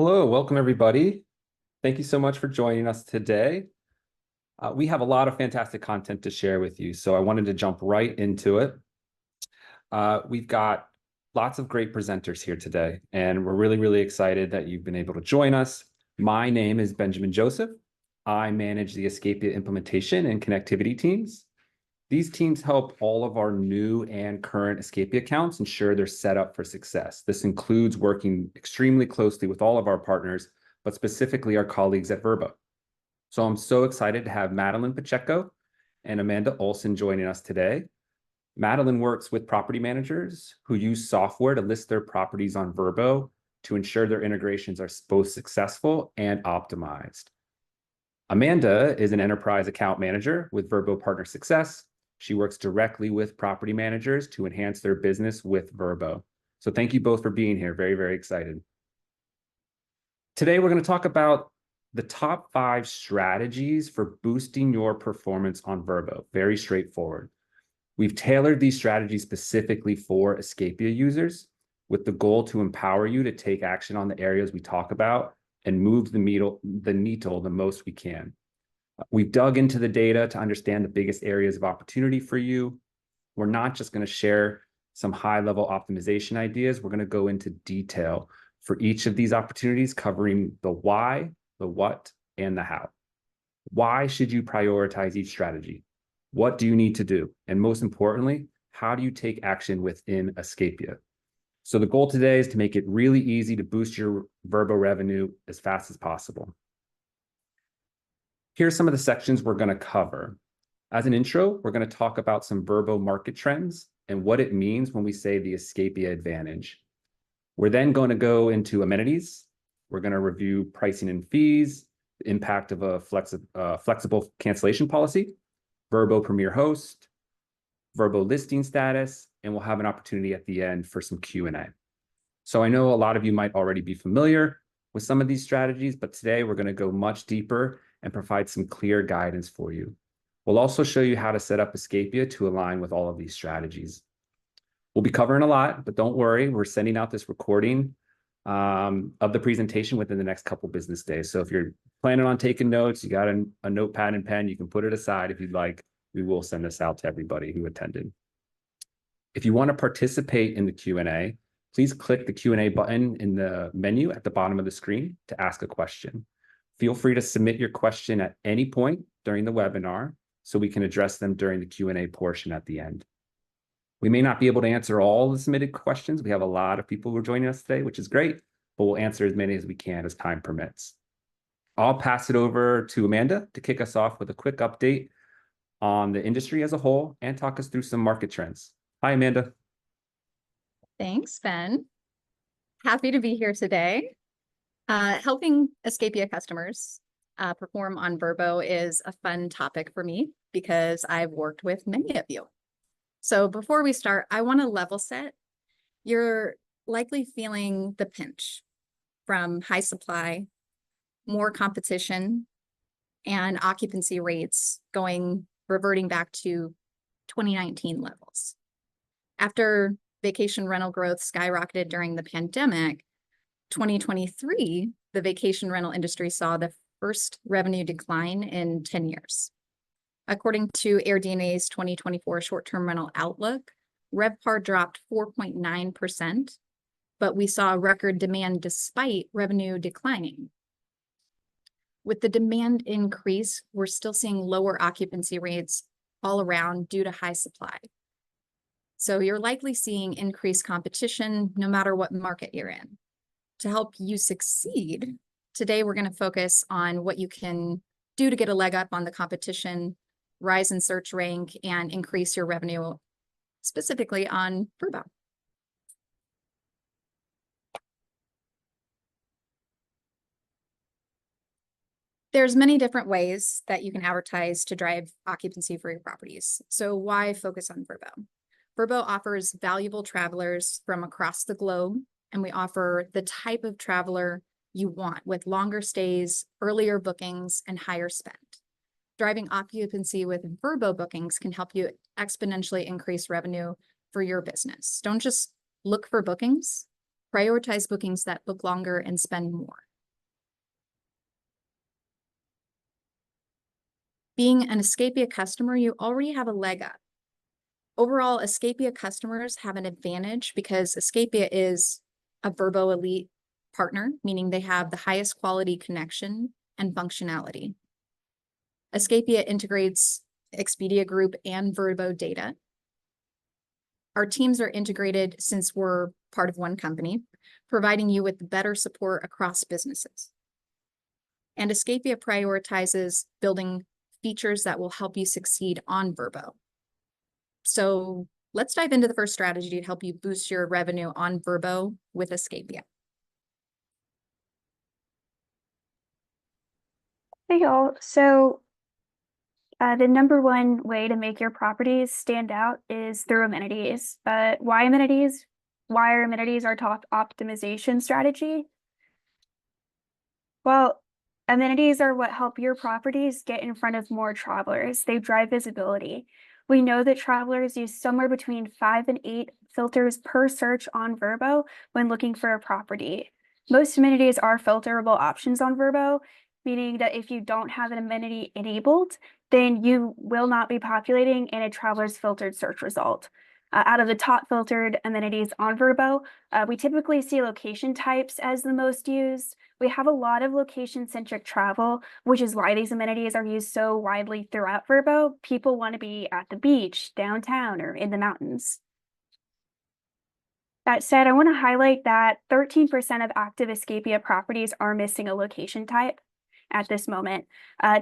Hello, welcome everybody. Thank you so much for joining us today. We have a lot of fantastic content to share with you, so I wanted to jump right into it. We've got lots of great presenters here today, and we're really excited that you've been able to join us. My name is Benjamin Joseph. I manage the Escapia implementation and connectivity teams. These teams help all of our new and current Escapia accounts ensure they're set up for success. This includes working extremely closely with all of our partners, but specifically our colleagues at Vrbo. So I'm so excited to have Madeline Pacheco and Amanda Olson joining us today. Madeline works with property managers who use software to list their properties on Vrbo to ensure their integrations are both successful and optimized. Amanda is an enterprise account manager with Vrbo Partner Success. She works directly with property managers to enhance their business with Vrbo. So thank you both for being here. Very excited. Today, we're going to talk about the top 5 strategies for boosting your performance on Vrbo. Very straightforward. We've tailored these strategies specifically for Escapia users with the goal to empower you to take action on the areas we talk about and move the needle the most we can. We've dug into the data to understand the biggest areas of opportunity for you. We're not just going to share some high-level optimization ideas. We're going to go into detail for each of these opportunities, covering the why, the what, and the how. Why should you prioritize each strategy? What do you need to do? And most importantly, how do you take action within Escapia? So the goal today is to make it really easy to boost your Vrbo revenue as fast as possible. Here's some of the sections we're going to cover. As an intro, we're going to talk about some Vrbo market trends and what it means when we say the Escapia advantage. We're then going to go into amenities. We're going to review pricing and fees, the impact of a flexible cancellation policy, Vrbo Premier Host, Vrbo listing status, and we'll have an opportunity at the end for some Q&A. So I know a lot of you might already be familiar with some of these strategies, but today we're going to go much deeper and provide some clear guidance for you. We'll also show you how to set up Escapia to align with all of these strategies. We'll be covering a lot, but don't worry, we're sending out this recording of the presentation within the next couple business days. So if you're planning on taking notes, you got a notepad and pen, you can put it aside if you'd like. We will send this out to everybody who attended. If you want to participate in the Q&A, please click the Q&A button in the menu at the bottom of the screen to ask a question. Feel free to submit your question at any point during the webinar so we can address them during the Q&A portion at the end. We may not be able to answer all the submitted questions. We have a lot of people who are joining us today, which is great, but we'll answer as many as we can as time permits. I'll pass it over to Amanda to kick us off with a quick update on the industry as a whole and talk us through some market trends. Hi, Amanda. Thanks, Ben. Happy to be here today. Helping Escapia customers perform on Vrbo is a fun topic for me because I've worked with many of you. So before we start, I want to level set. You're likely feeling the pinch from high supply, more competition, and occupancy rates reverting back to 2019 levels. After vacation rental growth skyrocketed during the pandemic, 2023, the vacation rental industry saw the first revenue decline in 10 years. According to AirDNA's 2024 short-term rental outlook, RevPAR dropped 4.9%, but we saw record demand despite revenue declining. With the demand increase, we're still seeing lower occupancy rates all around due to high supply. So you're likely seeing increased competition no matter what market you're in. To help you succeed, today we're going to focus on what you can do to get a leg up on the competition, rise in search rank, and increase your revenue, specifically on Vrbo. There's many different ways that you can advertise to drive occupancy for your properties. So why focus on Vrbo? Vrbo offers valuable travelers from across the globe, and we offer the type of traveler you want with longer stays, earlier bookings, and higher spend. Driving occupancy with Vrbo bookings can help you exponentially increase revenue for your business. Don't just look for bookings, prioritize bookings that book longer and spend more. Being an Escapia customer, you already have a leg up. Overall, Escapia customers have an advantage because Escapia is a Vrbo Elite partner, meaning they have the highest quality connection and functionality. Escapia integrates Expedia Group and Vrbo data. Our teams are integrated since we're part of one company, providing you with better support across businesses. And Escapia prioritizes building features that will help you succeed on Vrbo. So let's dive into the first strategy to help you boost your revenue on Vrbo with Escapia. Hey y'all, so the number one way to make your properties stand out is through amenities. But why amenities? Why are amenities our top optimization strategy? Well, amenities are what help your properties get in front of more travelers. They drive visibility. We know that travelers use somewhere between 5 and 8 filters per search on Vrbo when looking for a property. Most amenities are filterable options on Vrbo, meaning that if you don't have an amenity enabled, then you will not be populating in a traveler's filtered search result. Out of the top filtered amenities on Vrbo, we typically see location types as the most used. We have a lot of location-centric travel, which is why these amenities are used so widely throughout Vrbo. People want to be at the beach, downtown, or in the mountains. That said, I want to highlight that 13% of active Escapia properties are missing a location type at this moment.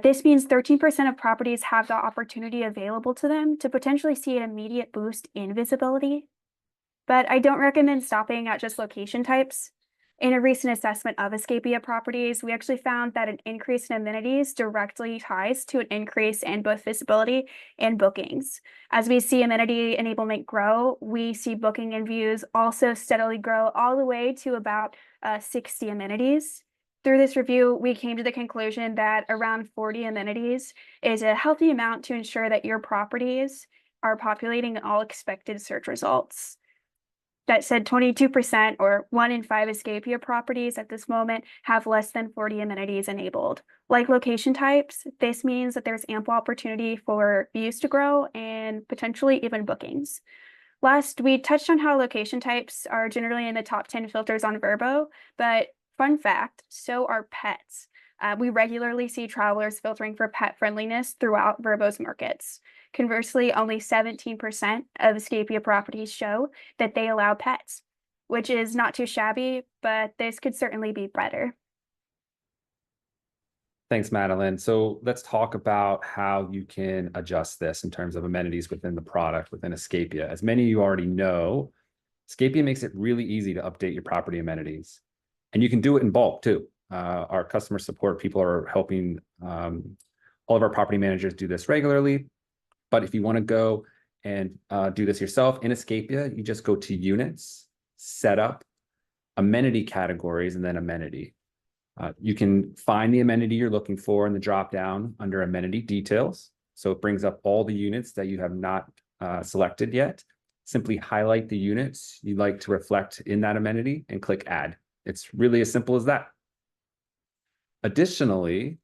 This means 13% of properties have the opportunity available to them to potentially see an immediate boost in visibility. But I don't recommend stopping at just location types. In a recent assessment of Escapia properties, we actually found that an increase in amenities directly ties to an increase in both visibility and bookings. As we see amenity enablement grow, we see booking and views also steadily grow all the way to about 60 amenities. Through this review, we came to the conclusion that around 40 amenities is a healthy amount to ensure that your properties are populating all expected search results. That said, 22% or 1 in 5 Escapia properties at this moment have less than 40 amenities enabled. Like location types, this means that there's ample opportunity for views to grow and potentially even bookings. Last, we touched on how location types are generally in the top 10 filters on Vrbo, but fun fact, so are pets. We regularly see travelers filtering for pet friendliness throughout Vrbo's markets. Conversely, only 17% of Escapia properties show that they allow pets, which is not too shabby, but this could certainly be better. Thanks, Madeline. So let's talk about how you can adjust this in terms of amenities within the product, within Escapia. As many of you already know, Escapia makes it really easy to update your property amenities. And you can do it in bulk too. Our customer support people are helping all of our property managers do this regularly. But if you want to go and do this yourself in Escapia, you just go to Units, Setup, Amenity Categories, and then Amenity. You can find the amenity you're looking for in the dropdown under Amenity Details. So it brings up all the units that you have not selected yet. Simply highlight the units you'd like to reflect in that amenity and click Add. It's really as simple as that. Additionally,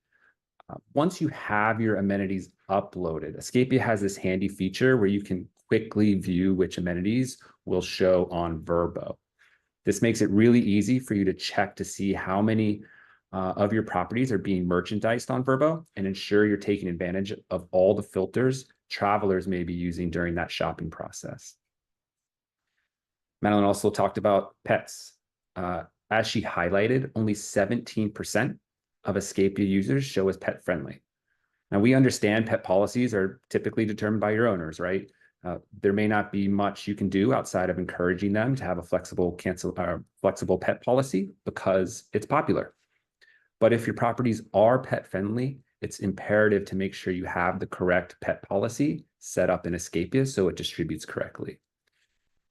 once you have your amenities uploaded, Escapia has this handy feature where you can quickly view which amenities will show on Vrbo. This makes it really easy for you to check to see how many of your properties are being merchandised on Vrbo and ensure you're taking advantage of all the filters travelers may be using during that shopping process. Madeline also talked about pets. As she highlighted, only 17% of Escapia users show as pet friendly. Now, we understand pet policies are typically determined by your owners, right? There may not be much you can do outside of encouraging them to have a flexible pet policy because it's popular. But if your properties are pet friendly, it's imperative to make sure you have the correct pet policy set up in Escapia so it distributes correctly.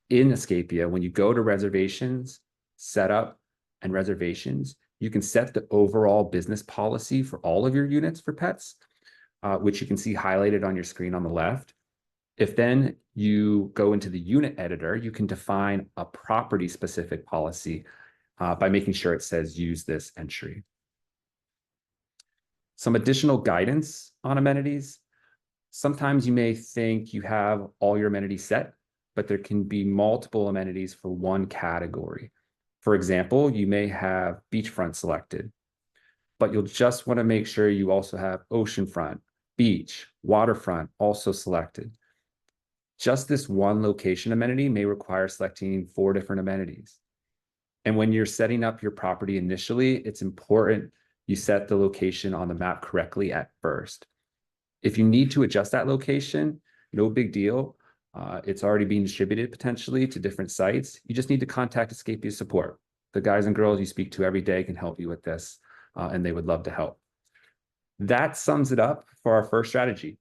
In Escapia, when you go to reservations, setup, and reservations, you can set the overall business policy for all of your units for pets, which you can see highlighted on your screen on the left. If then you go into the unit editor, you can define a property-specific policy by making sure it says use this entry. Some additional guidance on amenities. Sometimes you may think you have all your amenities set, but there can be multiple amenities for one category. For example, you may have beachfront selected, but you'll just want to make sure you also have oceanfront, beach, waterfront also selected. Just this one location amenity may require selecting 4 different amenities. And when you're setting up your property initially, it's important you set the location on the map correctly at first. If you need to adjust that location, no big deal. It's already being distributed potentially to different sites. You just need to contact Escapia support. The guys and girls you speak to every day can help you with this, and they would love to help. That sums it up for our first strategy.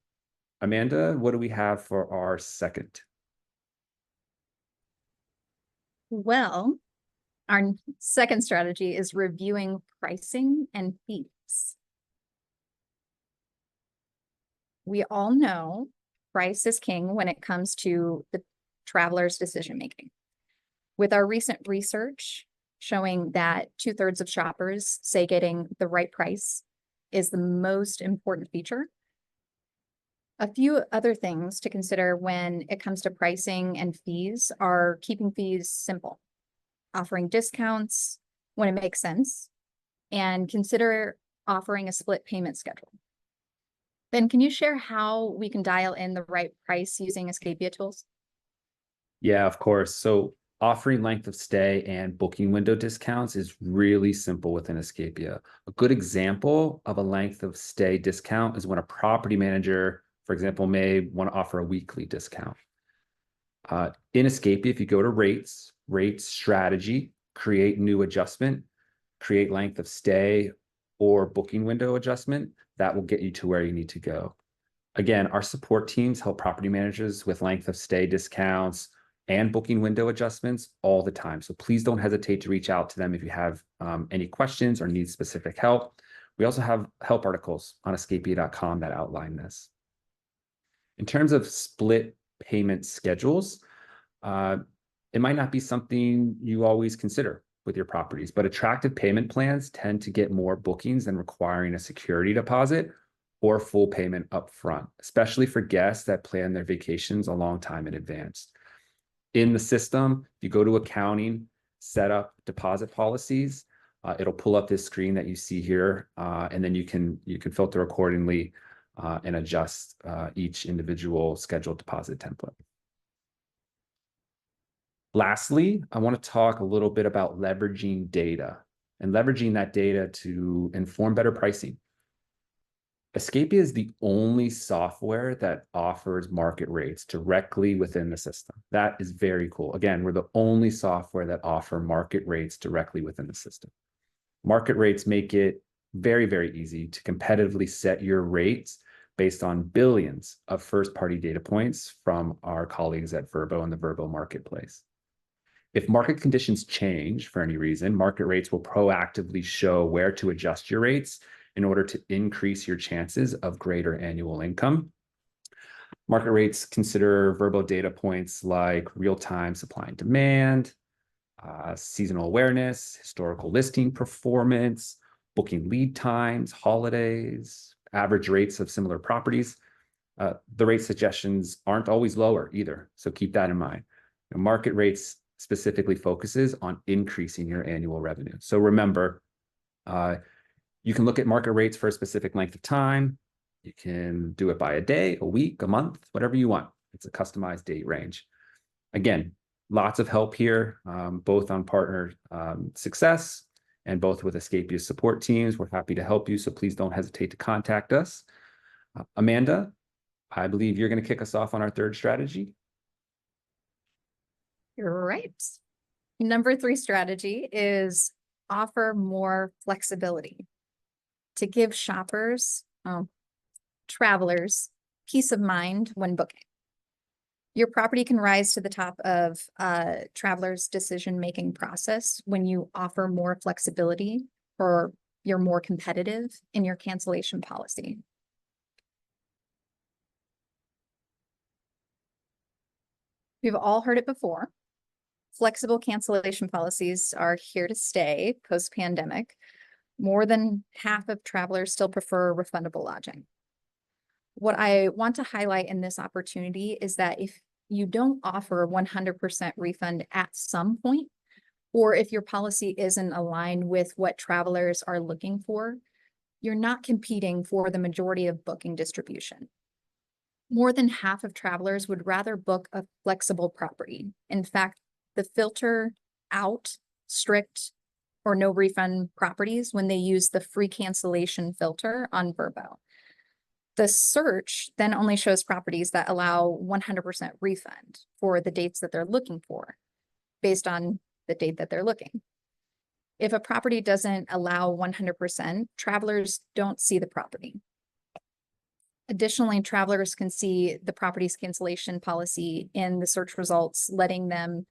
Amanda, what do we have for our second? Well, our second strategy is reviewing pricing and fees. We all know price is king when it comes to the traveler's decision-making. With our recent research showing that 2/3 of shoppers say getting the right price is the most important feature. A few other things to consider when it comes to pricing and fees are keeping fees simple, offering discounts when it makes sense, and consider offering a split payment schedule. Ben, can you share how we can dial in the right price using Escapia tools? Yeah, of course. So offering length of stay and booking window discounts is really simple within Escapia. A good example of a length of stay discount is when a property manager, for example, may want to offer a weekly discount. In Escapia, if you go to rates, strategy, create new adjustment, create length of stay or booking window adjustment, that will get you to where you need to go. Again, our support teams help property managers with length of stay discounts and booking window adjustments all the time. So please don't hesitate to reach out to them if you have any questions or need specific help. We also have help articles on escapia.com that outline this. In terms of split payment schedules, it might not be something you always consider with your properties, but attractive payment plans tend to get more bookings than requiring a security deposit or full payment upfront, especially for guests that plan their vacations a long time in advance. In the system, if you go to accounting, set up deposit policies, it'll pull up this screen that you see here, and then you can filter accordingly and adjust each individual scheduled deposit template. Lastly, I want to talk a little bit about leveraging data and leveraging that data to inform better pricing. Escapia is the only software that offers market rates directly within the system. That is very cool. Again, we're the only software that offer market rates directly within the system. Market rates make it very, very easy to competitively set your rates based on billions of first-party data points from our colleagues at Vrbo and the Vrbo marketplace. If market conditions change for any reason, market rates will proactively show where to adjust your rates in order to increase your chances of greater annual income. Market rates consider Vrbo data points like real-time supply and demand, seasonal awareness, historical listing performance, booking lead times, holidays, average rates of similar properties. The rate suggestions aren't always lower either, so keep that in mind. Market rates specifically focuses on increasing your annual revenue. So remember, you can look at market rates for a specific length of time. You can do it by a day, a week, a month, whatever you want. It's a customized date range. Again, lots of help here, both on partner success and both with Escapia's support teams. We're happy to help you, so please don't hesitate to contact us. Amanda, I believe you're going to kick us off on our third strategy. You're right. Number 3 strategy is offer more flexibility to give shoppers, travelers, peace of mind when booking. Your property can rise to the top of a traveler's decision-making process when you offer more flexibility or you're more competitive in your cancellation policy. We've all heard it before. Flexible cancellation policies are here to stay post-pandemic. More than half of travelers still prefer refundable lodging. What I want to highlight in this opportunity is that if you don't offer 100% refund at some point, or if your policy isn't aligned with what travelers are looking for, you're not competing for the majority of booking distribution. More than half of travelers would rather book a flexible property. In fact, the filter out strict or no refund properties when they use the free cancellation filter on Vrbo. The search then only shows properties that allow 100% refund for the dates that they're looking for, based on the date that they're looking. If a property doesn't allow 100%, travelers don't see the property. Additionally, travelers can see the property's cancellation policy in the search results, letting them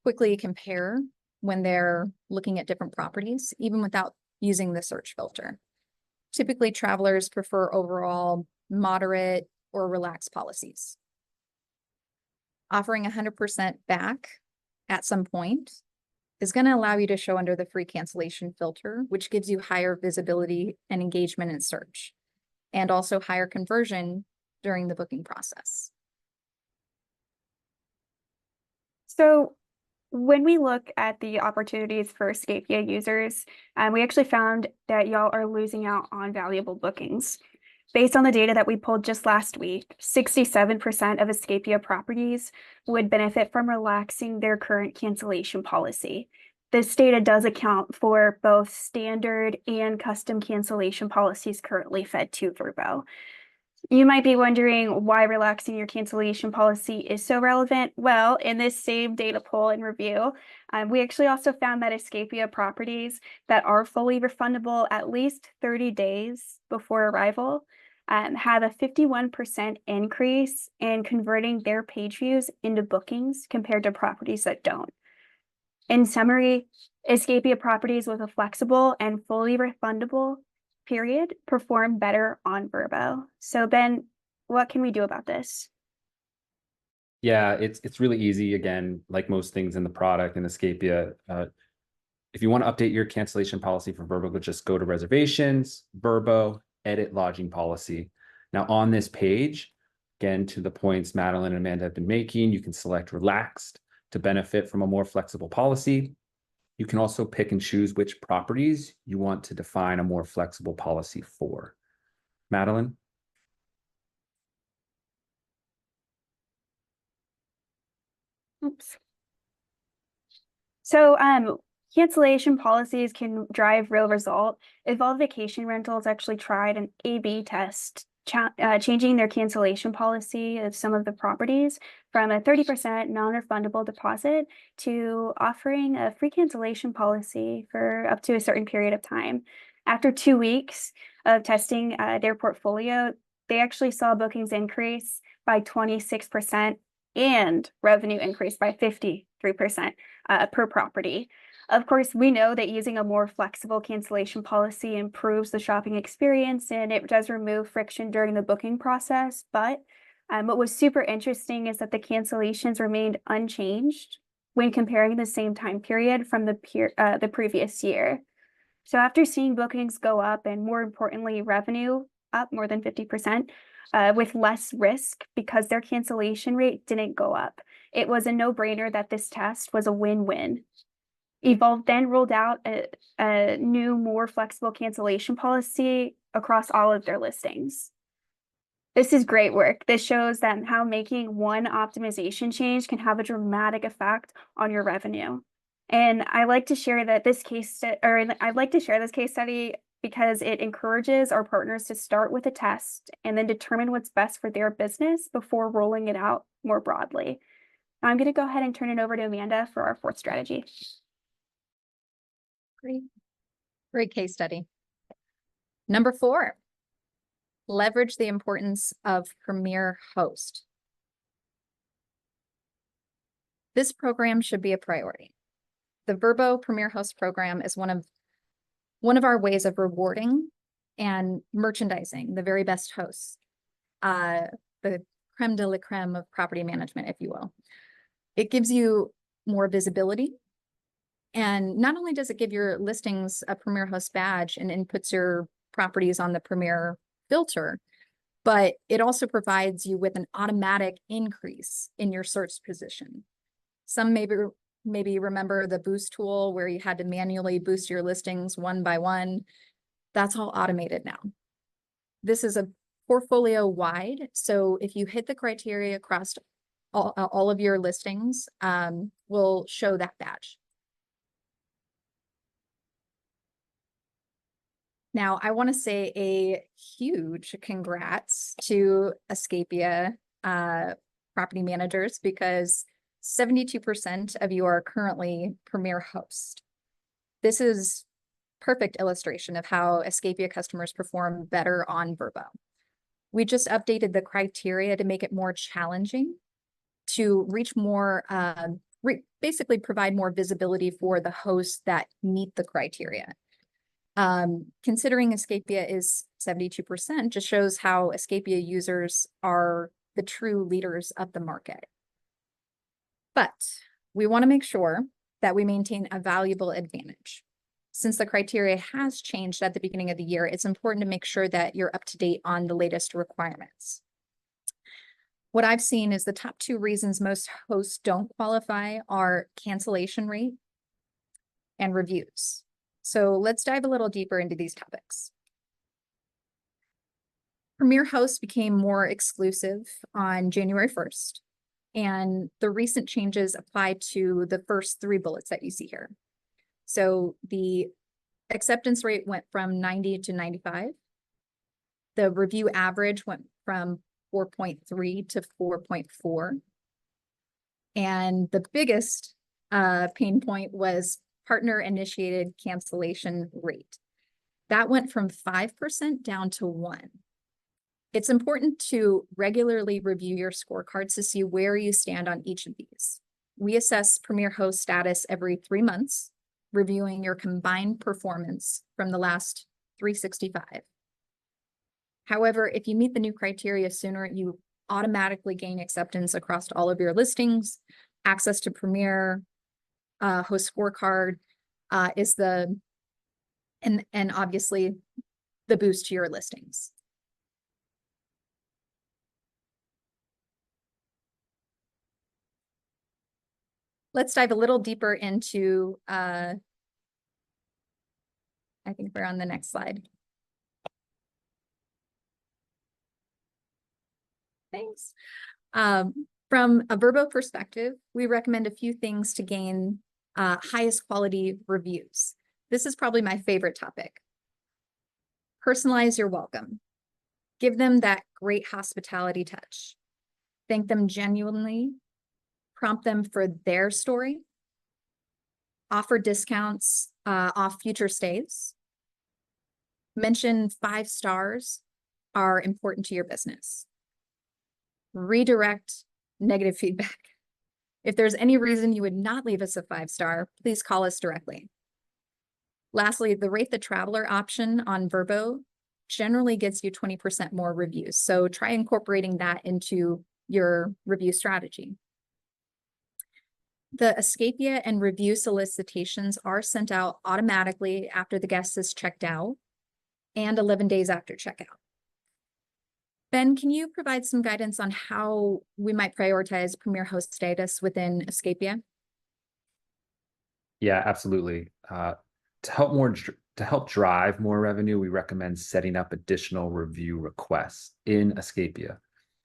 quickly compare when they're looking at different properties, even without using the search filter. Typically, travelers prefer overall moderate or relaxed policies. Offering 100% back at some point is going to allow you to show under the free cancellation filter, which gives you higher visibility and engagement in search, and also higher conversion during the booking process. So when we look at the opportunities for Escapia users, we actually found that y'all are losing out on valuable bookings. Based on the data that we pulled just last week, 67% of Escapia properties would benefit from relaxing their current cancellation policy. This data does account for both standard and custom cancellation policies currently fed to Vrbo. You might be wondering why relaxing your cancellation policy is so relevant. Well, in this same data poll and review, we actually also found that Escapia properties that are fully refundable at least 30 days before arrival have a 51% increase in converting their page views into bookings compared to properties that don't. In summary, Escapia properties with a flexible and fully refundable period perform better on Vrbo. So Ben, what can we do about this? Yeah, it's really easy. Again, like most things in the product in Escapia, if you want to update your cancellation policy for Vrbo, just go to reservations, Vrbo, edit lodging policy. Now on this page, again, to the points Madeline and Amanda have been making, you can select relaxed to benefit from a more flexible policy. You can also pick and choose which properties you want to define a more flexible policy for. Madeline? Oops. So cancellation policies can drive real result. Evolved Vacation Rentals actually tried an A/B test, changing their cancellation policy of some of the properties from a 30% non-refundable deposit to offering a free cancellation policy for up to a certain period of time. After 2 weeks of testing their portfolio, they actually saw bookings increase by 26% and revenue increase by 53% per property. Of course, we know that using a more flexible cancellation policy improves the shopping experience and it does remove friction during the booking process. But what was super interesting is that the cancellations remained unchanged when comparing the same time period from the previous year. So after seeing bookings go up and more importantly, revenue up more than 50%, with less risk because their cancellation rate didn't go up, it was a no-brainer that this test was a win-win. Evolve then rolled out a new, more flexible cancellation policy across all of their listings. This is great work. This shows them how making one optimization change can have a dramatic effect on your revenue. And I like to share that I'd like to share this case study because it encourages our partners to start with a test and then determine what's best for their business before rolling it out more broadly. I'm going to go ahead and turn it over to Amanda for our fourth strategy. Great case study. Number 4, leverage the importance of Premier Host. This program should be a priority. The Vrbo Premier Host program is one of our ways of rewarding and merchandising the very best hosts, the creme de la creme of property management, if you will. It gives you more visibility And not only does it give your listings a Premier Host badge and inputs your properties on the Premier filter, but it also provides you with an automatic increase in your search position. Some maybe remember the boost tool where you had to manually boost your listings one by one. That's all automated now. This is a portfolio wide. So if you hit the criteria across all of your listings, will show that badge. Now, I want to say a huge congrats to Escapia property managers, because 72% of you are currently Premier Host. This is perfect illustration of how Escapia customers perform better on Vrbo. We just updated the criteria to make it more challenging to reach more, basically provide more visibility for the hosts that meet the criteria. Considering Escapia is 72% just shows how Escapia users are the true leaders of the market. But we want to make sure that we maintain a valuable advantage. Since the criteria has changed at the beginning of the year, it's important to make sure that you're up to date on the latest requirements. What I've seen is the top 2 reasons most hosts don't qualify are cancellation rate and reviews. So let's dive a little deeper into these topics. Premier Host became more exclusive on January 1st, and the recent changes apply to the first 3 bullets that you see here. So the acceptance rate went from 90 to 95. The review average went from 4.3 to 4.4. And the biggest pain point was partner-initiated cancellation rate. That went from 5% down to 1%. It's important to regularly review your scorecards to see where you stand on each of these. We assess Premier Host status every 3 months, reviewing your combined performance from the last 365. However, if you meet the new criteria sooner, you automatically gain acceptance across all of your listings. Access to Premier Host scorecard is and obviously the boost to your listings. Let's dive a little deeper into, I think we're on the next slide. Thanks. From a Vrbo perspective, we recommend a few things to gain highest quality reviews. This is probably my favorite topic. Personalize your welcome. Give them that great hospitality touch. Thank them genuinely. Prompt them for their story. Offer discounts off future stays. Mention 5 stars are important to your business. Redirect negative feedback. If there's any reason you would not leave us a 5-star, please call us directly. Lastly, the Rate the Traveler option on Vrbo generally gets you 20% more reviews. So try incorporating that into your review strategy. The Escapia and review solicitations are sent out automatically after the guest is checked out and 11 days after checkout. Ben, can you provide some guidance on how we might prioritize Premier Host status within Escapia? Yeah, absolutely. To help drive more revenue, we recommend setting up additional review requests in Escapia.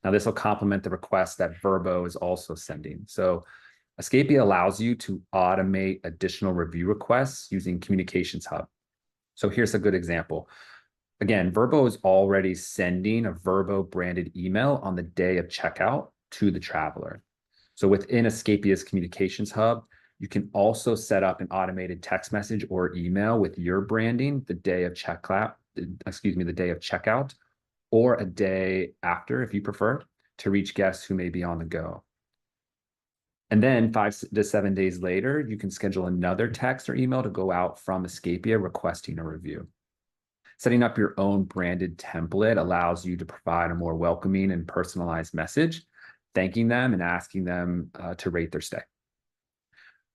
Now, this will complement the requests that Vrbo is also sending. So Escapia allows you to automate additional review requests using Communications Hub. So here's a good example. Again, Vrbo is already sending a Vrbo branded email on the day of checkout to the traveler. So within Escapia's Communications Hub, you can also set up an automated text message or email with your branding the day of checkout, or a day after if you prefer, to reach guests who may be on the go. And then 5 to 7 days later, you can schedule another text or email to go out from Escapia requesting a review. Setting up your own branded template allows you to provide a more welcoming and personalized message, thanking them and asking them to rate their stay.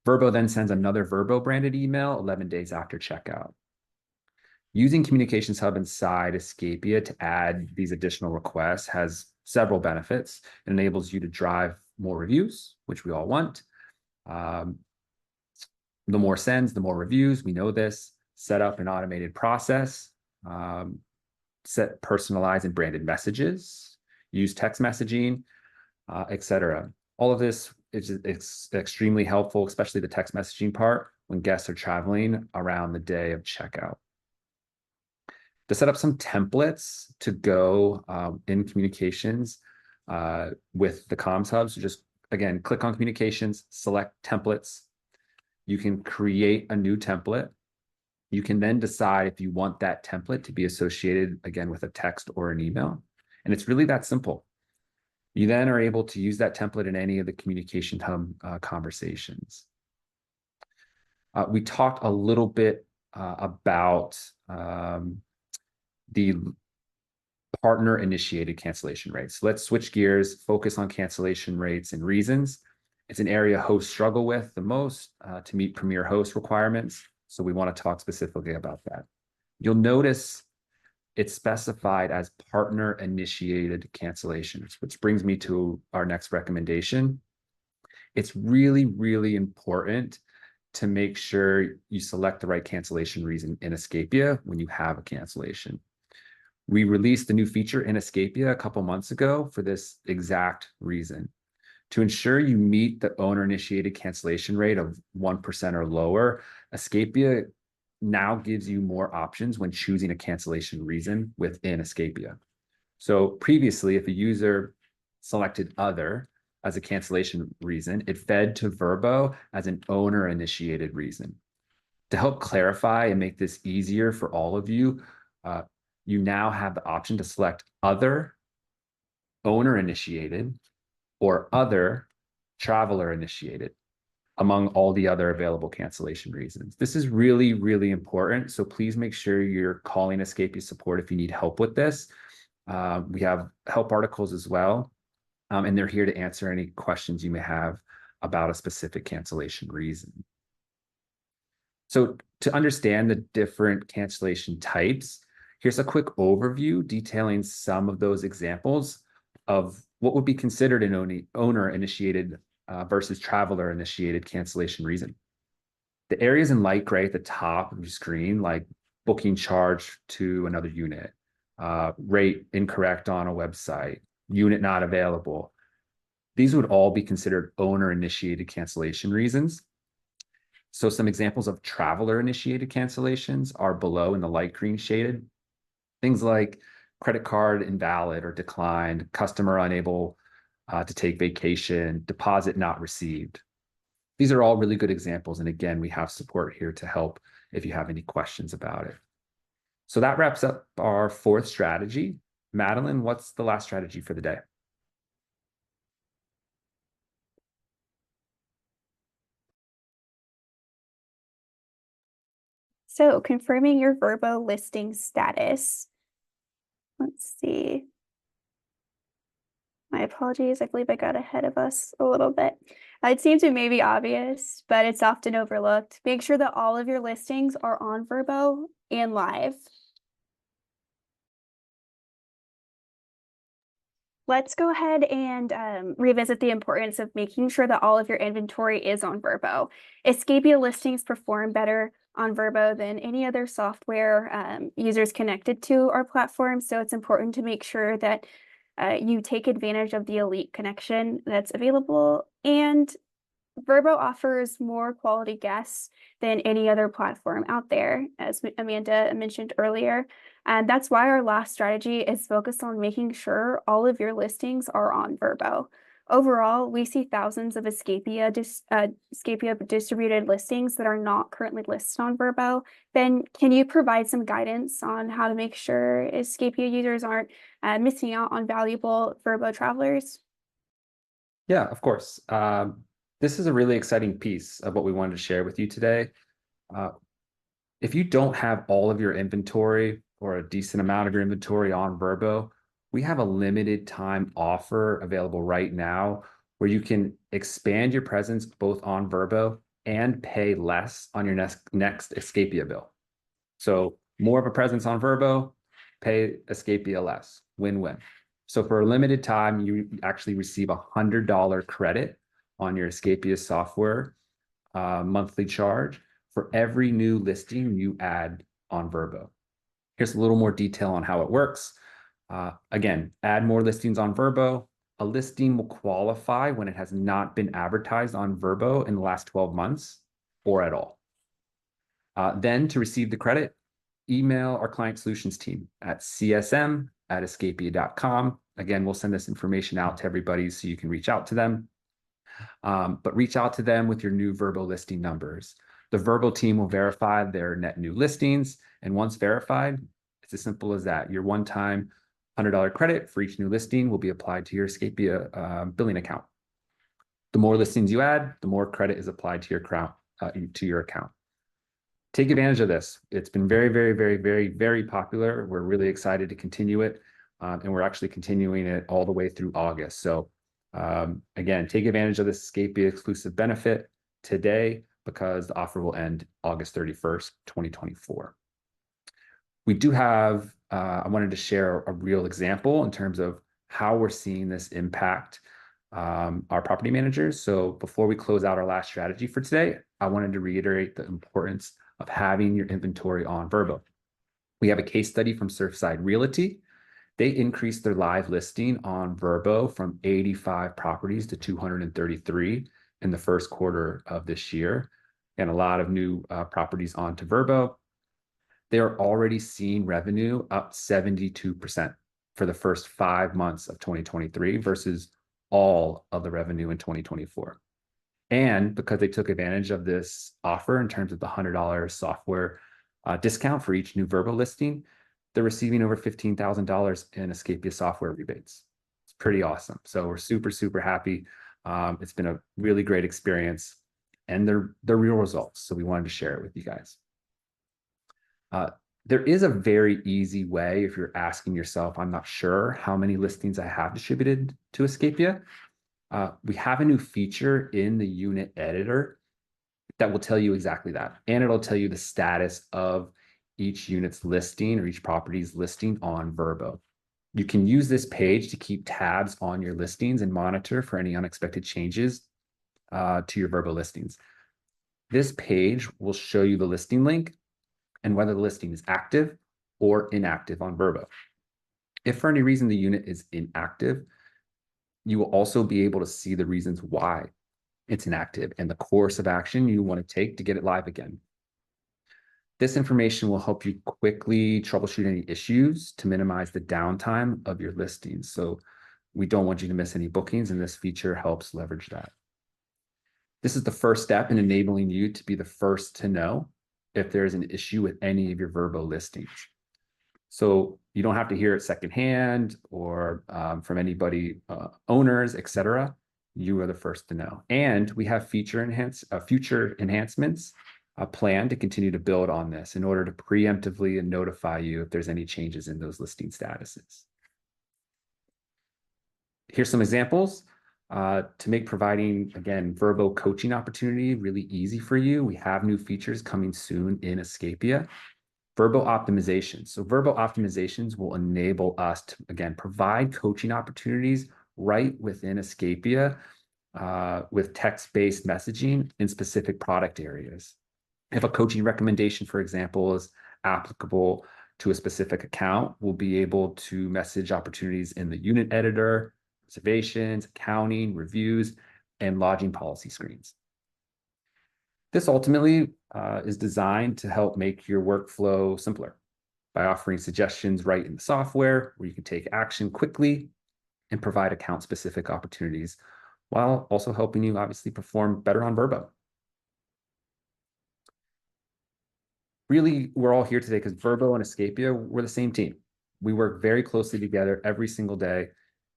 Vrbo then sends another Vrbo branded email 11 days after checkout. Using Communications Hub inside Escapia to add these additional requests has several benefits. It enables you to drive more reviews, which we all want. The more sends, the more reviews. We know this. Set up an automated process. Set personalized and branded messages. Use text messaging, etc. All of this is extremely helpful, especially the text messaging part when guests are traveling around the day of checkout. To set up some templates to go in communications with the comms hub. So just, again, click on communications, select templates. You can create a new template. You can then decide if you want that template to be associated, again, with a text or an email. And it's really that simple. You then are able to use that template in any of the Communication Hub conversations. We talked a little bit about the partner-initiated cancellation rates. Let's switch gears, focus on cancellation rates and reasons. It's an area hosts struggle with the most to meet Premier host requirements. So we want to talk specifically about that. You'll notice it's specified as partner-initiated cancellations, which brings me to our next recommendation. It's really, really important to make sure you select the right cancellation reason in Escapia when you have a cancellation. We released a new feature in Escapia a couple months ago for this exact reason. To ensure you meet the owner-initiated cancellation rate of 1% or lower, Escapia now gives you more options when choosing a cancellation reason within Escapia. So previously, if a user selected other as a cancellation reason, it fed to Vrbo as an owner-initiated reason. To help clarify and make this easier for all of you, you now have the option to select other owner-initiated or other traveler-initiated among all the other available cancellation reasons. This is really, really important. So please make sure you're calling Escapia support if you need help with this. We have help articles as well, and they're here to answer any questions you may have about a specific cancellation reason. So to understand the different cancellation types, here's a quick overview detailing some of those examples of what would be considered an owner-initiated versus traveler-initiated cancellation reason. The areas in light gray at the top of your screen, like booking charge to another unit, rate incorrect on a website, unit not available, these would all be considered owner-initiated cancellation reasons. So some examples of traveler-initiated cancellations are below in the light green shaded. Things like credit card invalid or declined, customer unable to take vacation, deposit not received. These are all really good examples. And again, we have support here to help if you have any questions about it. So that wraps up our fourth strategy. Madeline, what's the last strategy for the day? So confirming your Vrbo listing status. Let's see. My apologies. I believe I got ahead of us a little bit. It seems it may be obvious, but it's often overlooked. Make sure that all of your listings are on Vrbo and live. Let's go ahead and revisit the importance of making sure that all of your inventory is on Vrbo. Escapia listings perform better on Vrbo than any other software users connected to our platform. So it's important to make sure that you take advantage of the elite connection that's available. And Vrbo offers more quality guests than any other platform out there, as Amanda mentioned earlier. And that's why our last strategy is focused on making sure all of your listings are on Vrbo. Overall, we see thousands of Escapia distributed listings that are not currently listed on Vrbo. Ben, can you provide some guidance on how to make sure Escapia users aren't missing out on valuable Vrbo travelers? Yeah, of course. This is a really exciting piece of what we wanted to share with you today. If you don't have all of your inventory or a decent amount of your inventory on Vrbo, we have a limited time offer available right now where you can expand your presence both on Vrbo and pay less on your next Escapia bill. So more of a presence on Vrbo, pay Escapia less, win-win. So for a limited time, you actually receive $100 credit on your Escapia software monthly charge for every new listing you add on Vrbo. Here's a little more detail on how it works. Again, add more listings on Vrbo. A listing will qualify when it has not been advertised on Vrbo in the last 12 months or at all. Then to receive the credit, email our client solutions team at csm@escapia.com. Again, we'll send this information out to everybody so you can reach out to them. But reach out to them with your new Vrbo listing numbers. The Vrbo team will verify their net new listings. And once verified, it's as simple as that. Your one-time $100 credit for each new listing will be applied to your Escapia billing account. The more listings you add, the more credit is applied to your account. Take advantage of this. It's been very, very, very, very, very popular. We're really excited to continue it. And we're actually continuing it all the way through August. So again, take advantage of this Escapia exclusive benefit today because the offer will end August 31st, 2024. We do have, I wanted to share a real example in terms of how we're seeing this impact our property managers. So before we close out our last strategy for today, I wanted to reiterate the importance of having your inventory on Vrbo. We have a case study from Surfside Realty. They increased their live listing on Vrbo from 85 properties to 233 in the first quarter of this year, and a lot of new properties onto Vrbo. They are already seeing revenue up 72% for the first 5 months of 2023 versus all of the revenue in 2024. And because they took advantage of this offer in terms of the $100 software discount for each new Vrbo listing, they're receiving over $15,000 in Escapia software rebates. It's pretty awesome. So we're super, super happy. It's been a really great experience and they're real results. So we wanted to share it with you guys. There is a very easy way if you're asking yourself, I'm not sure how many listings I have distributed to Escapia. We have a new feature in the unit editor that will tell you exactly that. And it'll tell you the status of each unit's listing or each property's listing on Vrbo. You can use this page to keep tabs on your listings and monitor for any unexpected changes to your Vrbo listings. This page will show you the listing link and whether the listing is active or inactive on Vrbo. If for any reason the unit is inactive, you will also be able to see the reasons why it's inactive and the course of action you want to take to get it live again. This information will help you quickly troubleshoot any issues to minimize the downtime of your listings. So we don't want you to miss any bookings, and this feature helps leverage that. This is the first step in enabling you to be the first to know if there's an issue with any of your Vrbo listings. So you don't have to hear it secondhand or from anybody, owners, etc. You are the first to know. And we have future enhancements planned to continue to build on this in order to preemptively notify you if there's any changes in those listing statuses. Here's some examples to make providing, again, Vrbo coaching opportunity really easy for you. We have new features coming soon in Escapia. Vrbo optimizations. So Vrbo optimizations will enable us to, again, provide coaching opportunities right within Escapia with text-based messaging in specific product areas. If a coaching recommendation, for example, is applicable to a specific account, we'll be able to message opportunities in the unit editor, reservations, accounting, reviews, and lodging policy screens. This ultimately is designed to help make your workflow simpler by offering suggestions right in the software where you can take action quickly and provide account-specific opportunities while also helping you obviously perform better on Vrbo. Really, we're all here today because Vrbo and Escapia, we're the same team. We work very closely together every single day,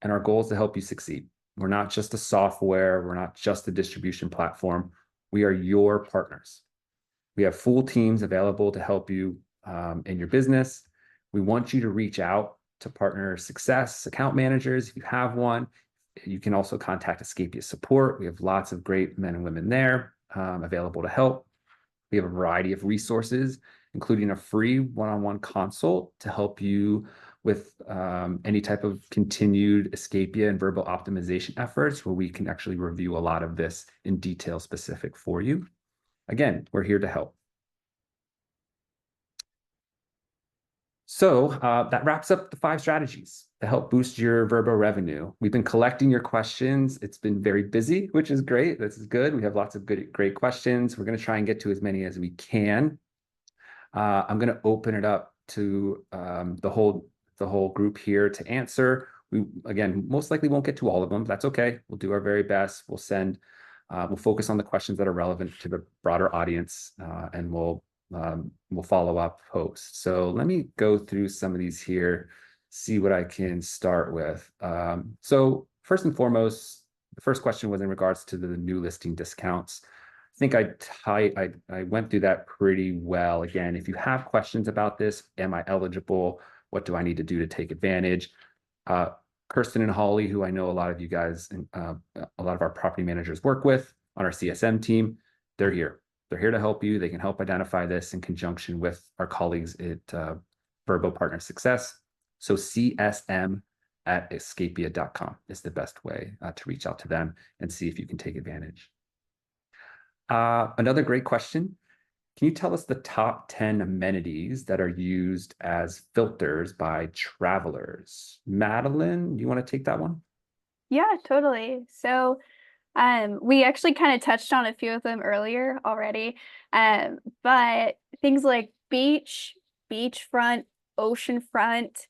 and our goal is to help you succeed. We're not just a software. We're not just a distribution platform. We are your partners. We have full teams available to help you in your business. We want you to reach out to partner success account managers if you have one. You can also contact Escapia support. We have lots of great men and women there available to help. We have a variety of resources, including a free one-on-one consult to help you with any type of continued Escapia and Vrbo optimization efforts, where we can actually review a lot of this in detail specific for you. Again, we're here to help. So that wraps up the 5 strategies to help boost your Vrbo revenue. We've been collecting your questions. It's been very busy, which is great. This is good. We have lots of great questions. We're going to try and get to as many as we can. I'm going to open it up to the whole group here to answer. We, again, most likely won't get to all of them. That's okay. We'll do our very best. We'll focus on the questions that are relevant to the broader audience, and we'll follow up post. So let me go through some of these here, see what I can start with. So first and foremost, the first question was in regards to the new listing discounts. I think I went through that pretty well. Again, if you have questions about this, am I eligible? What do I need to do to take advantage? Kirsten and Holly, who I know a lot of you guys and a lot of our property managers work with on our CSM team, they're here. They're here to help you. They can help identify this in conjunction with our colleagues at Vrbo Partner Success. So csm@escapia.com is the best way to reach out to them and see if you can take advantage. Another great question. Can you tell us the top 10 amenities that are used as filters by travelers? Madeline, you want to take that one? Yeah, totally. So we actually kind of touched on a few of them earlier already, but things like beach, beachfront, oceanfront,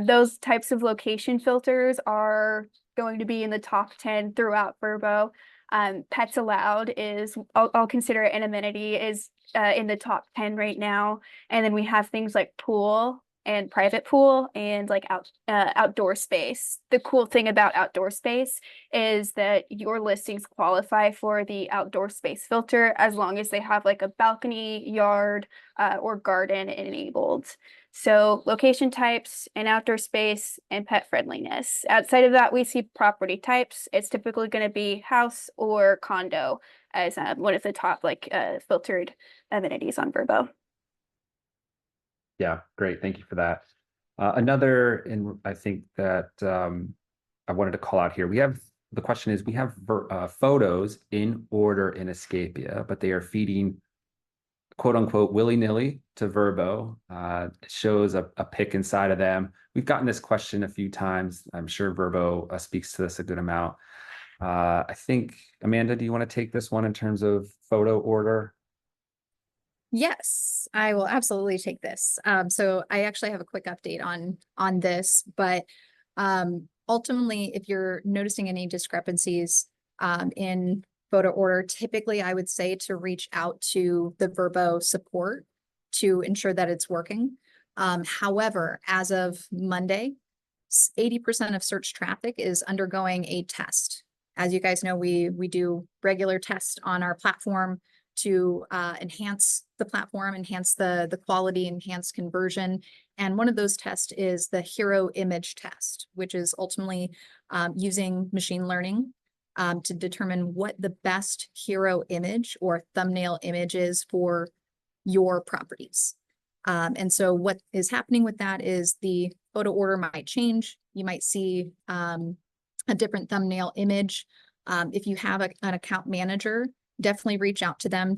those types of location filters are going to be in the top 10 throughout Vrbo. Pets allowed is, I'll consider it an amenity, is in the top 10 right now. And then we have things like pool and private pool and like outdoor space. The cool thing about outdoor space is that your listings qualify for the outdoor space filter as long as they have like a balcony, yard, or garden enabled. So location types and outdoor space and pet friendliness. Outside of that, we see property types. It's typically going to be house or condo as one of the top filtered amenities on Vrbo. Yeah, great. Thank you for that. Another, and I think that I wanted to call out here. The question is, we have photos in order in Escapia, but they are feeding quote unquote willy-nilly to Vrbo. It shows a pic inside of them. We've gotten this question a few times. I'm sure Vrbo speaks to this a good amount. I think, Amanda, do you want to take this one in terms of photo order? Yes, I will absolutely take this. So I actually have a quick update on this, but ultimately, if you're noticing any discrepancies in photo order, typically I would say to reach out to the Vrbo support to ensure that it's working. However, as of Monday, 80% of search traffic is undergoing a test. As you guys know, we do regular tests on our platform to enhance the platform, enhance the quality, enhance conversion. And one of those tests is the hero image test, which is ultimately using machine learning to determine what the best hero image or thumbnail image is for your properties. And so what is happening with that is the photo order might change. You might see a different thumbnail image. If you have an account manager, definitely reach out to them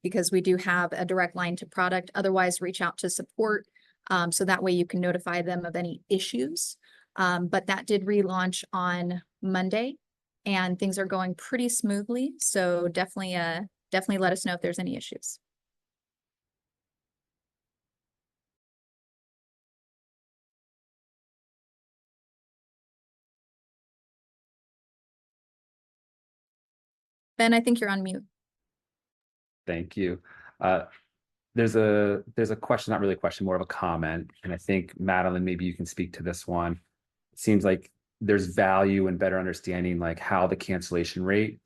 because we do have a direct line to product. Otherwise, reach out to support so that way you can notify them of any issues. But that did relaunch on Monday and things are going pretty smoothly. So definitely let us know if there's any issues. Ben, I think you're on mute. Thank you. There's a question, not really a question, more of a comment. And I think, Madeline, maybe you can speak to this one. It seems like there's value in better understanding like how the cancellation rate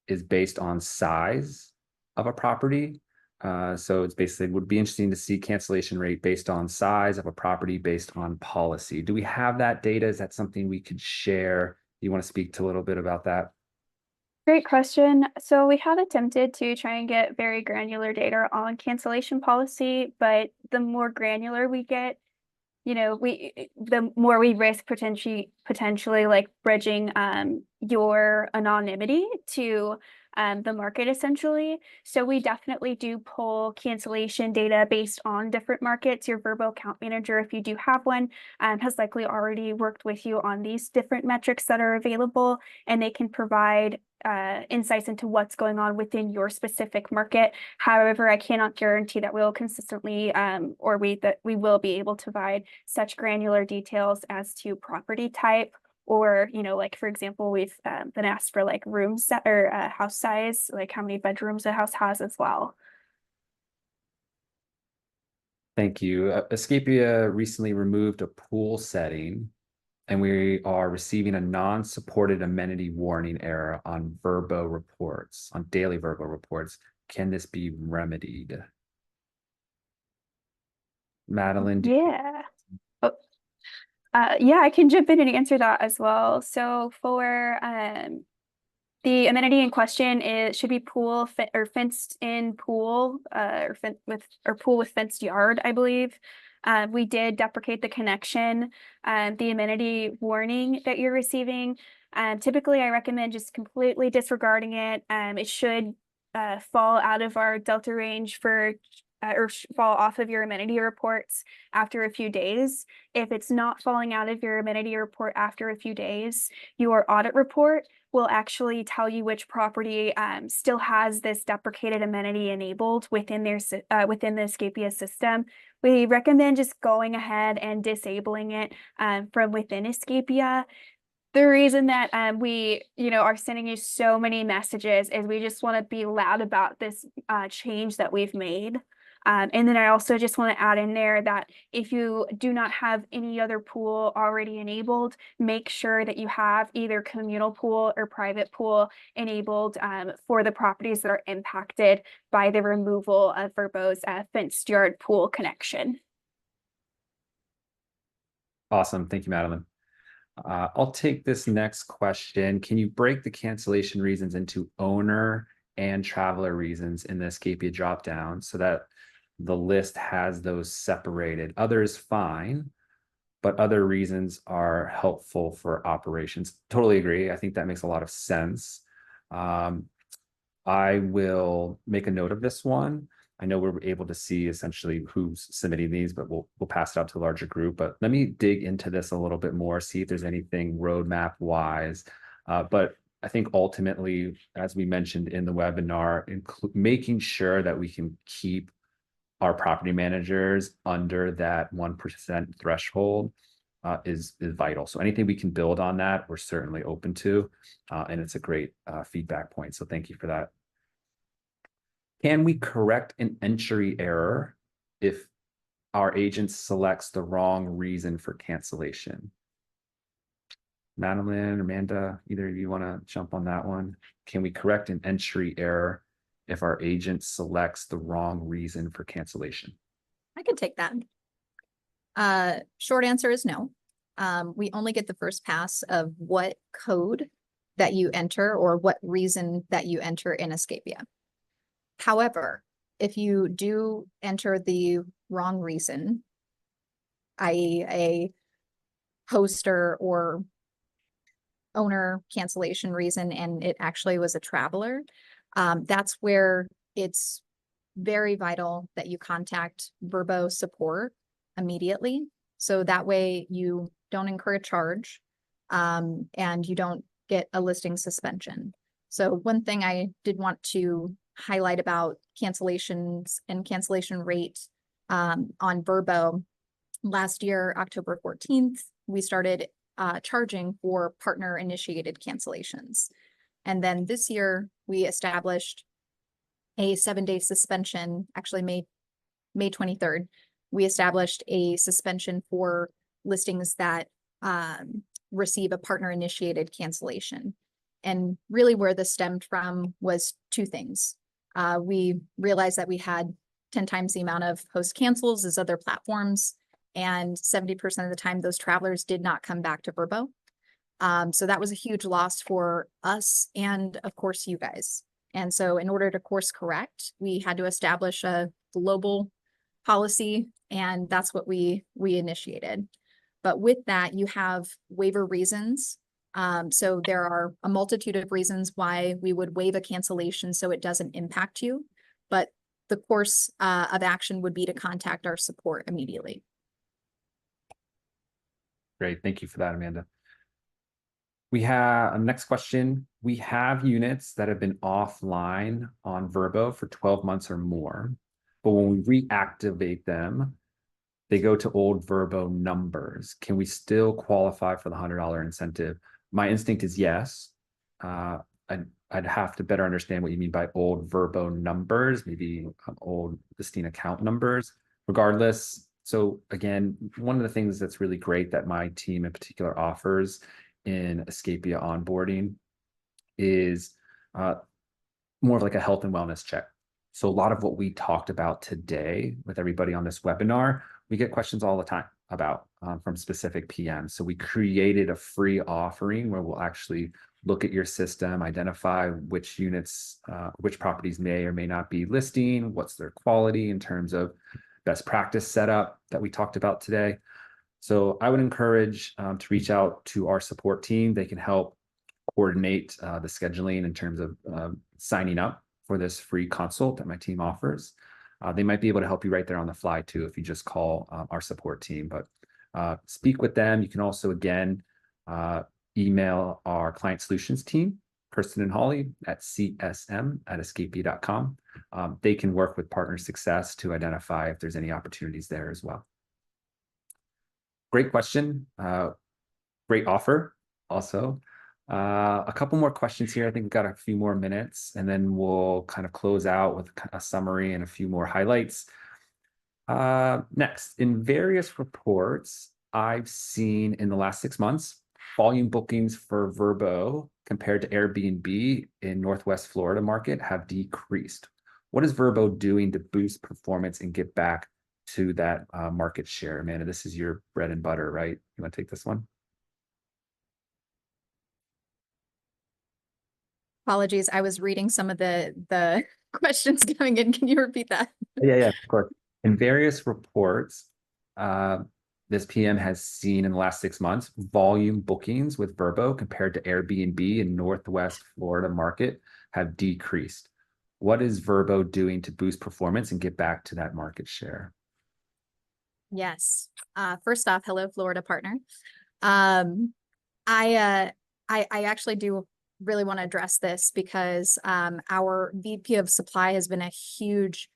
is based on size of a property. So it's basically would be interesting to see cancellation rate based on size of a property based on policy. Do we have that data? Is that something we could share? Do you want to speak to a little bit about that? Great question. So we have attempted to try and get very granular data on cancellation policy, but the more granular we get, the more we risk potentially like bridging your anonymity to the market essentially. So we definitely do pull cancellation data based on different markets. Your Vrbo account manager, if you do have one, has likely already worked with you on these different metrics that are available, and they can provide insights into what's going on within your specific market. However, I cannot guarantee that we'll consistently that we will be able to provide such granular details as to property type, or like for example, we've been asked for like rooms or house size, like how many bedrooms a house has as well. Thank you. Escapia recently removed a pool setting, and we are receiving a non-supported amenity warning error on Vrbo reports, on daily Vrbo reports. Can this be remedied? Madeline, Yeah. Yeah, I can jump in and answer that as well. So for the amenity in question, it should be pool or fenced in pool or pool with fenced yard, I believe. We did deprecate the connection. The amenity warning that you're receiving, typically I recommend just completely disregarding it. It should fall out of our Delta range for or fall off of your amenity reports after a few days. If it's not falling out of your amenity report after a few days, your audit report will actually tell you which property still has this deprecated amenity enabled within their within the Escapia system. We recommend just going ahead and disabling it from within Escapia. The reason that we are sending you so many messages is we just want to be loud about this change that we've made. And then I also just want to add in there that if you do not have any other pool already enabled, make sure that you have either communal pool or private pool enabled for the properties that are impacted by the removal of Vrbo's fenced yard pool connection. awesome. Thank you, Madeline. I'll take this next question. Can you break the cancellation reasons into owner and traveler reasons in the Escapia dropdown so that the list has those separated? Others fine, but other reasons are helpful for operations. Totally agree. I think that makes a lot of sense. I will make a note of this one. I know we're able to see essentially who's submitting these, but we'll pass it out to a larger group. But let me dig into this a little bit more, see if there's anything roadmap wise. But I think ultimately, as we mentioned in the webinar, making sure that we can keep our property managers under that 1% threshold is vital. So anything we can build on that, we're certainly open to. And it's a great feedback point. So thank you for that. Can we correct an entry error if our agent selects the wrong reason for cancellation? Madeline, Amanda, either of you want to jump on that one? Can we correct an entry error if our agent selects the wrong reason for cancellation? I can take that. Short answer is no. We only get the first pass of what code that you enter or what reason that you enter in Escapia. However, if you do enter the wrong reason, i.e. a hoster or owner cancellation reason, and it actually was a traveler, that's where it's very vital that you contact Vrbo support immediately. So that way you don't incur a charge and you don't get a listing suspension. So one thing I did want to highlight about cancellations and cancellation rate on Vrbo, last year, October 14th, we started charging for partner initiated cancellations. And then this year we established a 7-day suspension, actually May 23rd, we established a suspension for listings that receive a partner initiated cancellation. And really where this stemmed from was two things. We realized that we had 10 times the amount of host cancels as other platforms, and 70% of the time those travelers did not come back to Vrbo. So that was a huge loss for us and of course you guys. And so in order to course correct, we had to establish a global policy, and that's what we initiated. But with that, you have waiver reasons. So there are a multitude of reasons why we would waive a cancellation so it doesn't impact you. But the course of action would be to contact our support immediately. Great. Thank you for that, Amanda. We have a next question. We have units that have been offline on Vrbo for 12 months or more, but when we reactivate them, they go to old Vrbo numbers. Can we still qualify for the $100 incentive? My instinct is yes. I'd have to better understand what you mean by old Vrbo numbers, maybe old listing account numbers. Regardless, so again, one of the things that's really great that my team in particular offers in Escapia onboarding is more of like a health and wellness check. So a lot of what we talked about today with everybody on this webinar, we get questions all the time about from specific PMs. So we created a free offering where we'll actually look at your system, identify which units, which properties may or may not be listing, what's their quality in terms of best practice setup that we talked about today. So I would encourage to reach out to our support team. They can help coordinate the scheduling in terms of signing up for this free consult that my team offers. They might be able to help you right there on the fly too if you just call our support team, but speak with them. You can also, again, email our client solutions team, Kirsten and Holly at csm@escapia.com. They can work with partner success to identify if there's any opportunities there as well. Great question. Great offer also. A couple more questions here. I think we've got a few more minutes, and then we'll kind of close out with a summary and a few more highlights. Next, in various reports I've seen in the last 6 months, volume bookings for Vrbo compared to Airbnb in Northwest Florida market have decreased. What is Vrbo doing to boost performance and get back to that market share? Amanda, this is your bread and butter, right? You want to take this one? Apologies, I was reading some of the questions coming in. Can you repeat that? Yeah, of course. In various reports, this PM has seen in the last 6 months, volume bookings with Vrbo compared to Airbnb in Northwest Florida market have decreased. What is Vrbo doing to boost performance and get back to that market share? Yes. First off, hello, Florida partner. I actually do really want to address this because our VP of supply has been a huge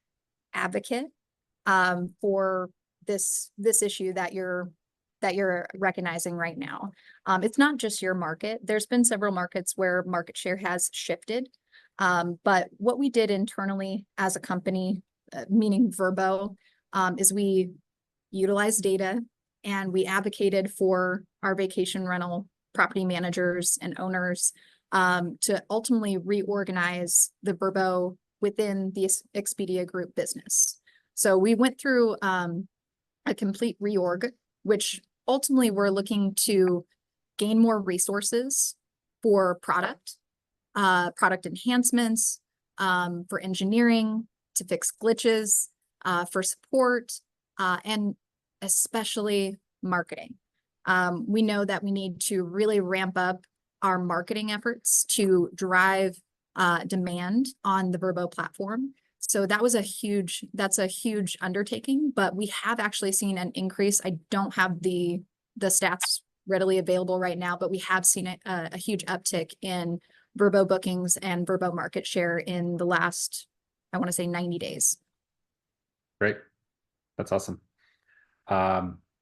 advocate for this issue that you're recognizing right now. It's not just your market. There's been several markets where market share has shifted. But what we did internally as a company, meaning Vrbo, is we utilized data and we advocated for our vacation rental property managers and owners to ultimately reorganize the Vrbo within the Expedia Group business. So we went through a complete reorg, which ultimately we're looking to gain more resources for product enhancements, for engineering, to fix glitches, for support, and especially marketing. We know that we need to really ramp up our marketing efforts to drive demand on the Vrbo platform. So that's a huge undertaking, but we have actually seen an increase. I don't have the stats readily available right now, but we have seen a huge uptick in Vrbo bookings and Vrbo market share in the last, I want to say 90 days. Great. That's awesome.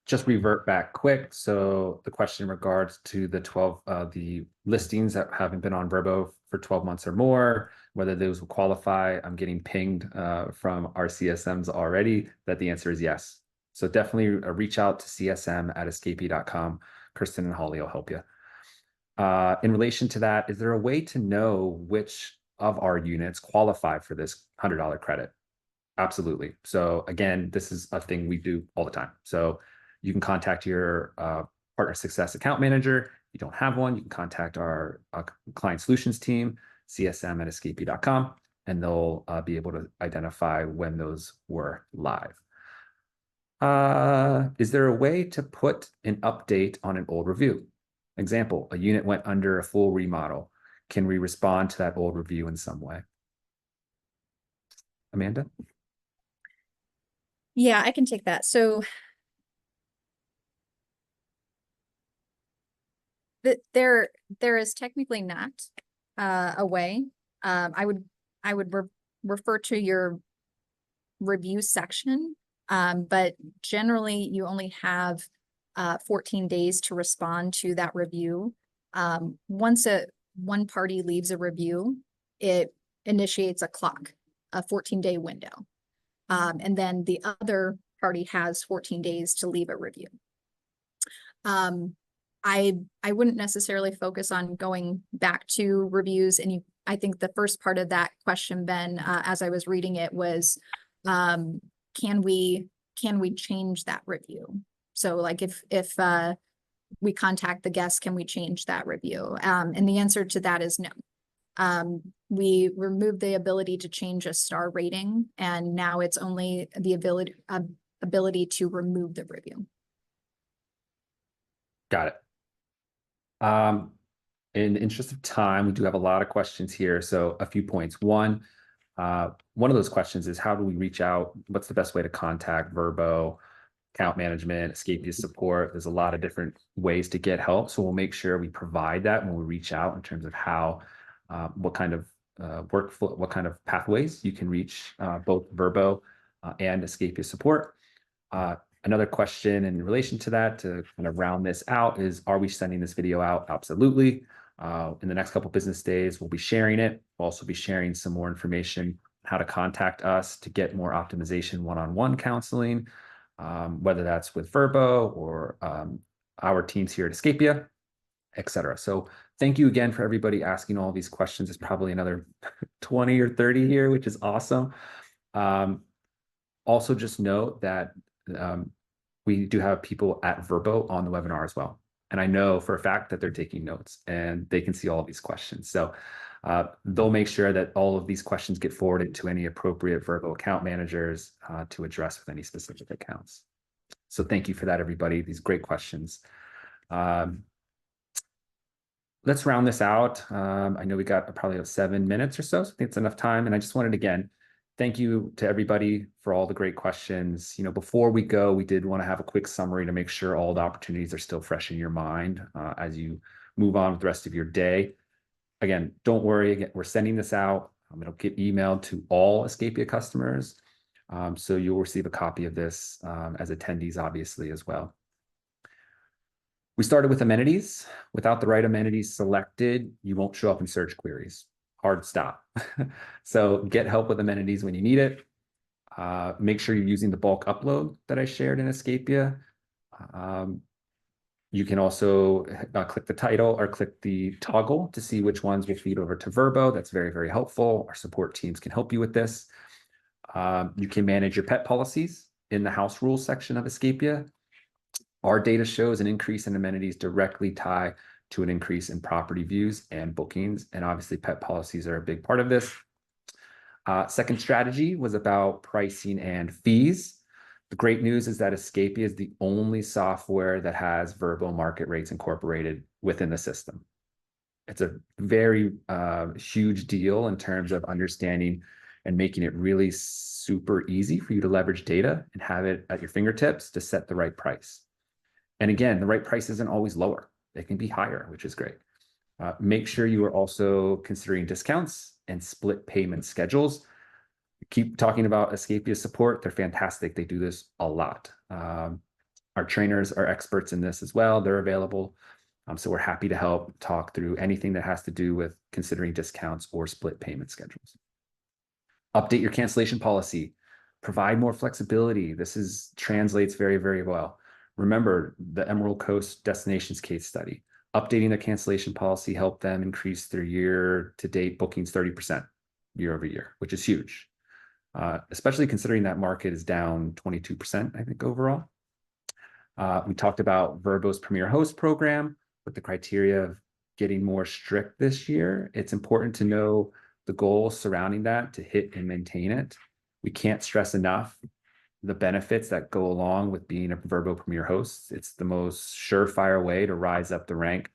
Just revert back quick. So the question in regards to the listings that haven't been on Vrbo for 12 months or more, whether those will qualify. I'm getting pinged from our CSMs already that the answer is yes. So definitely reach out to csm@escapia.com. Kirsten and Holly will help you. In relation to that, is there a way to know which of our units qualify for this $100 credit? Absolutely. So again, this is a thing we do all the time. So you can contact your partner success account manager If you don't have one, you can contact our client solutions team, csm@escapia.com, and they'll be able to identify when those were live. Is there a way to put an update on an old review? Example, a unit went under a full remodel. Can we respond to that old review in some way? Amanda? Yeah, I can take that. So there is technically not a way. I would refer to your review section, but generally you only have 14 days to respond to that review. Once one party leaves a review, it initiates a clock, a 14-day window. And then the other party has 14 days to leave a review. I wouldn't necessarily focus on going back to reviews. And I think the first part of that question, Ben, as I was reading it, was, can we change that review? So like if we contact the guest, can we change that review? And the answer to that is no. We removed the ability to change a star rating, and now it's only the ability to remove the review. Got it. In the interest of time, we do have a lot of questions here. So a few points. One of those questions is, how do we reach out? What's the best way to contact Vrbo, account management, Escapia support? There's a lot of different ways to get help. So we'll make sure we provide that when we reach out in terms of how, what kind of workflow, what kind of pathways you can reach both Vrbo and Escapia support. Another question in relation to that, to kind of round this out, is, are we sending this video out? Absolutely. In the next couple of business days, we'll be sharing it. We'll also be sharing some more information on how to contact us to get more optimization one-on-one counseling, whether that's with Vrbo or our teams here at Escapia, et cetera. So thank you again for everybody asking all these questions. There's probably another 20 or 30 here, which is awesome. Also, just note that we do have people at Vrbo on the webinar as well. And I know for a fact that they're taking notes and they can see all these questions. So they'll make sure that all of these questions get forwarded to any appropriate Vrbo account managers to address with any specific accounts. So thank you for that, everybody. These great questions. Let's round this out. I know we got probably 7 minutes or so, so I think it's enough time. And I just wanted, again, thank you to everybody for all the great questions. You know, before we go, we did want to have a quick summary to make sure all the opportunities are still fresh in your mind as you move on with the rest of your day. Again, don't worry. Again, we're sending this out. It'll get emailed to all Escapia customers. So you'll receive a copy of this as attendees, obviously, as well. We started with amenities. Without the right amenities selected, you won't show up in search queries. Hard stop. So get help with amenities when you need it. Make sure you're using the bulk upload that I shared in Escapia. You can also click the title or click the toggle to see which ones will feed over to Vrbo. That's very, very helpful. Our support teams can help you with this. You can manage your pet policies in the house rules section of Escapia. Our data shows an increase in amenities directly tie to an increase in property views and bookings. And obviously pet policies are a big part of this. Second strategy was about pricing and fees. The great news is that Escapia is the only software that has Vrbo market rates incorporated within the system. It's a very huge deal in terms of understanding and making it really super easy for you to leverage data and have it at your fingertips to set the right price. And again, the right price isn't always lower. It can be higher, which is great. Make sure you are also considering discounts and split payment schedules. Keep talking about Escapia support. They're fantastic. They do this a lot. Our trainers are experts in this as well. They're available. So we're happy to help talk through anything that has to do with considering discounts or split payment schedules. Update your cancellation policy. Provide more flexibility. This translates very, very well. Remember the Emerald Coast Destinations case study. Updating their cancellation policy helped them increase their year-to-date bookings 30% year over year, which is huge, especially considering that market is down 22%, I think, overall. We talked about Vrbo's Premier Host program. with the criteria of getting more strict this year, it's important to know the goals surrounding that to hit and maintain it. We can't stress enough the benefits that go along with being a Vrbo Premier host. It's the most surefire way to rise up the rank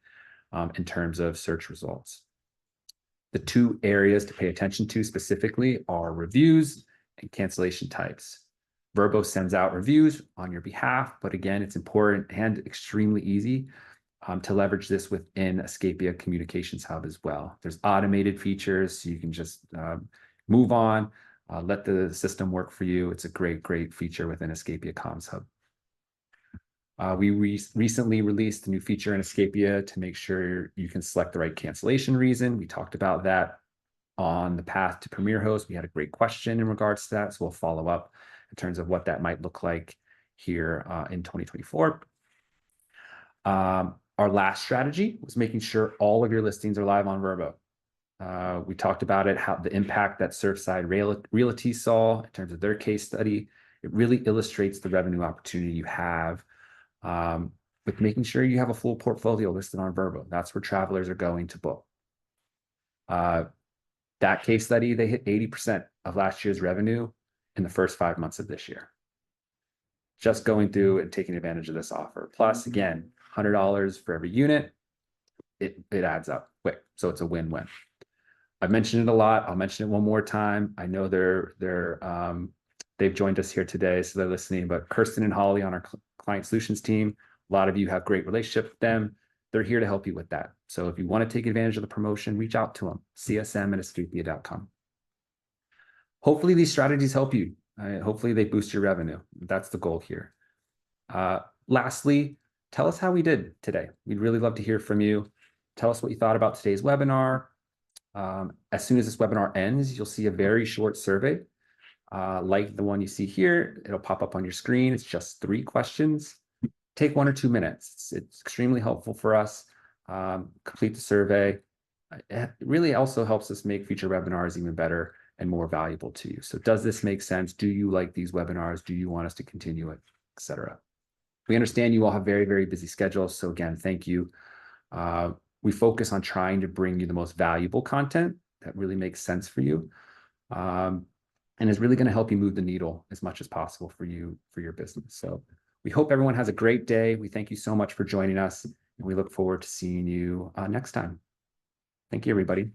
in terms of search results. The two areas to pay attention to specifically are reviews and cancellation types. Vrbo sends out reviews on your behalf, but again, it's important and extremely easy to leverage this within Escapia Communications Hub as well. There's automated features, so you can just move on, let the system work for you. It's a great feature within Escapia Comms Hub. We recently released a new feature in Escapia to make sure you can select the right cancellation reason. We talked about that on the path to Premier Host. We had a great question in regards to that, so we'll follow up in terms of what that might look like here in 2024. Our last strategy was making sure all of your listings are live on Vrbo. We talked about it, how the impact that Surfside Realty saw in terms of their case study. It really illustrates the revenue opportunity you have with making sure you have a full portfolio listed on Vrbo. That's where travelers are going to book. That case study, they hit 80% of last year's revenue in the first 5 months of this year. Just going through and taking advantage of this offer. Plus, again, $100 for every unit, it adds up quick. So it's a win-win. I've mentioned it a lot. I'll mention it one more time. I know they've joined us here today, so they're listening, but Kirsten and Holly on our client solutions team, a lot of you have great relationship with them. They're here to help you with that. So if you want to take advantage of the promotion, reach out to them, csm@escapia.com. Hopefully these strategies help you. Hopefully they boost your revenue. That's the goal here. Lastly, tell us how we did today. We'd really love to hear from you. Tell us what you thought about today's webinar. As soon as this webinar ends, you'll see a very short survey like the one you see here. It'll pop up on your screen. It's just 3 questions. Take 1 or 2 minutes. It's extremely helpful for us. Complete the survey. It really also helps us make future webinars even better and more valuable to you. So does this make sense? Do you like these webinars? Do you want us to continue it, etc.? We understand you all have very busy schedules. So again, thank you. We focus on trying to bring you the most valuable content that really makes sense for you. And is really going to help you move the needle as much as possible for you, for your business. So we hope everyone has a great day. We thank you so much for joining us, and we look forward to seeing you next time. Thank you, everybody.